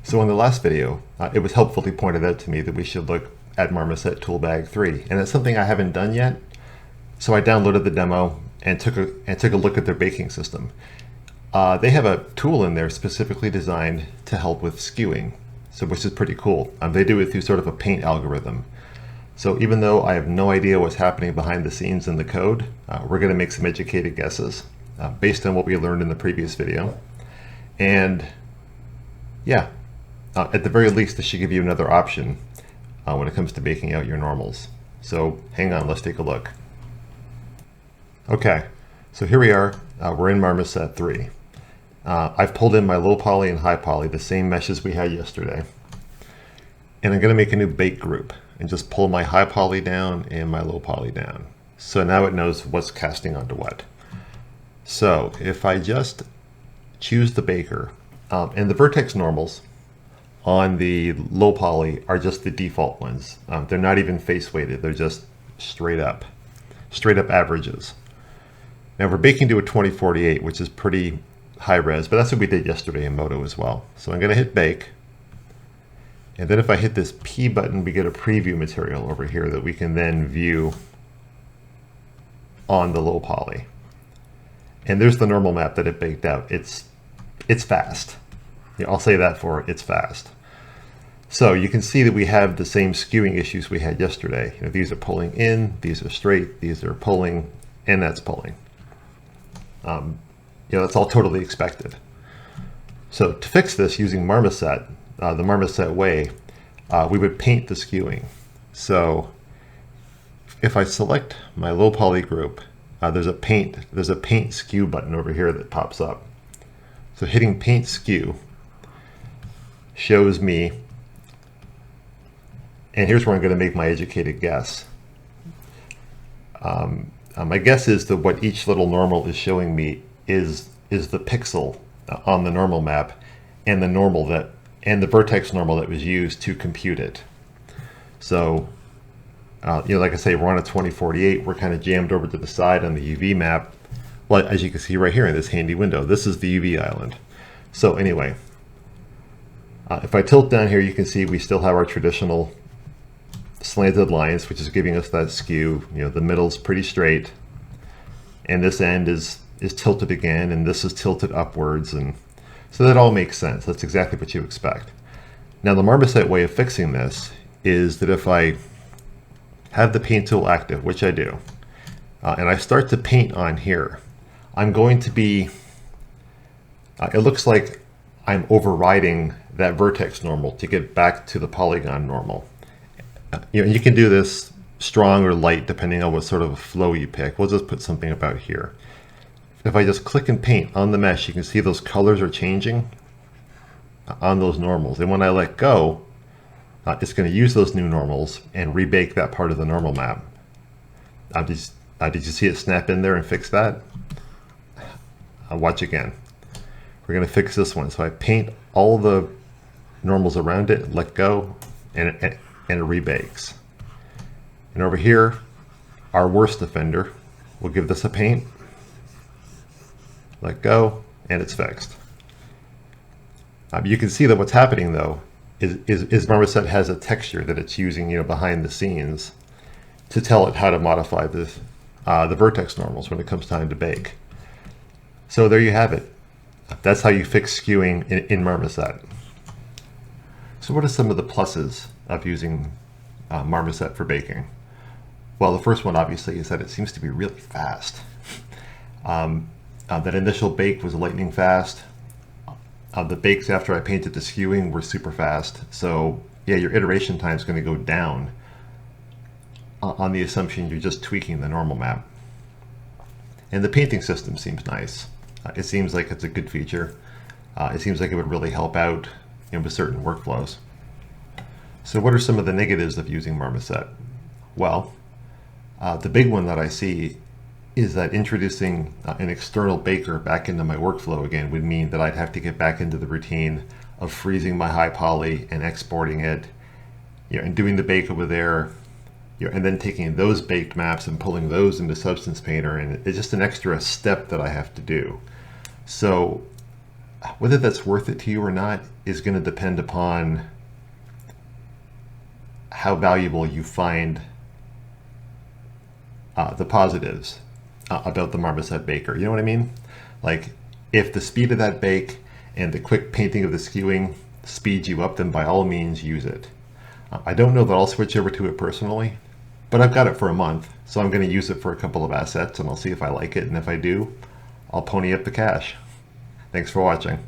So in the last video, it was helpfully pointed out to me that we should look at Marmoset Toolbag 3, and it's something I haven't done yet. So I downloaded the demo and took a look at their baking system. They have a tool in there specifically designed to help with skewing, so which is pretty cool. They do it through sort of a paint algorithm. So even though I have no idea what's happening behind the scenes in the code, we're going to make some educated guesses based on what we learned in the previous video. And yeah, at the very least, this should give you another option when it comes to baking out your normals. So hang on, let's take a look. Okay, so here we are. We're in Marmoset 3. I've pulled in my low poly and high poly, the same meshes we had yesterday. And I'm going to make a new bake group and just pull my high poly down and my low poly down. So now it knows what's casting onto what. So if I just choose the baker, and the vertex normals on the low poly are just the default ones. They're not even face weighted, they're just straight up averages. Now we're baking to a 2048, which is pretty high res, but that's what we did yesterday in Moto as well. So I'm going to hit bake. And then if I hit this P button, we get a preview material over here that we can then view on the low poly. And there's the normal map that it baked out. It's fast. Yeah, I'll say that for it, it's fast. So you can see that we have the same skewing issues we had yesterday. You know, these are pulling in, these are straight, these are pulling, and that's pulling. That's all totally expected. So to fix this using Marmoset, the Marmoset way, we would paint the skewing. So if I select my low poly group, there's a paint skew button over here that pops up. So hitting paint skew shows me, and here's where I'm going to make my educated guess. My guess is that what each little normal is showing me is the pixel on the normal map and the vertex normal that was used to compute it. So like I say, we're on a 2048. We're kind of jammed over to the side on the UV map. Well, as you can see right here in this handy window, this is the UV island. So anyway, if I tilt down here, you can see we still have our traditional slanted lines, which is giving us that skew. You know, the middle's pretty straight, and this end is tilted again, and this is tilted upwards, and so that all makes sense. That's exactly what you expect. Now the Marmoset way of fixing this is that if I have the paint tool active, which I do, and I start to paint on here, I'm going to be, it looks like I'm overriding that vertex normal to get back to the polygon normal. You can do this strong or light depending on what sort of a flow you pick. We'll just put something about here. If I just click and paint on the mesh, you can see those colors are changing on those normals. And when I let go, it's going to use those new normals and rebake that part of the normal map. Did you see it snap in there and fix that? Watch again. We're going to fix this one. So I paint all the normals around it, let go, and it rebakes. And over here, our worst offender, we'll give this a paint, let go, and it's fixed. You can see that what's happening though is Marmoset has a texture that it's using, behind the scenes to tell it how to modify the vertex normals when it comes time to bake. So there you have it. That's how you fix skewing in Marmoset. So what are some of the pluses of using Marmoset for baking? Well, the first one obviously is that it seems to be really fast. That initial bake was lightning fast. The bakes after I painted the skewing were super fast. So yeah, your iteration time is going to go down on the assumption you're just tweaking the normal map. And the painting system seems nice. It seems like it's a good feature. It seems like it would really help out with certain workflows. So what are some of the negatives of using Marmoset? Well, the big one that I see is that introducing an external baker back into my workflow again would mean that I'd have to get back into the routine of freezing my high poly and exporting it, and doing the bake over there, and then taking those baked maps and pulling those into Substance Painter, and it's just an extra step that I have to do. So Whether that's worth it to you or not is going to depend upon how valuable you find the positives about the Marmoset baker. You know what I mean? Like, if the speed of that bake and the quick painting of the skewing speeds you up, then by all means use it. I don't know that I'll switch over to it personally, but I've got it for a month, so I'm going to use it for a couple of assets, and I'll see if I like it, and if I do, I'll pony up the cash. Thanks for watching.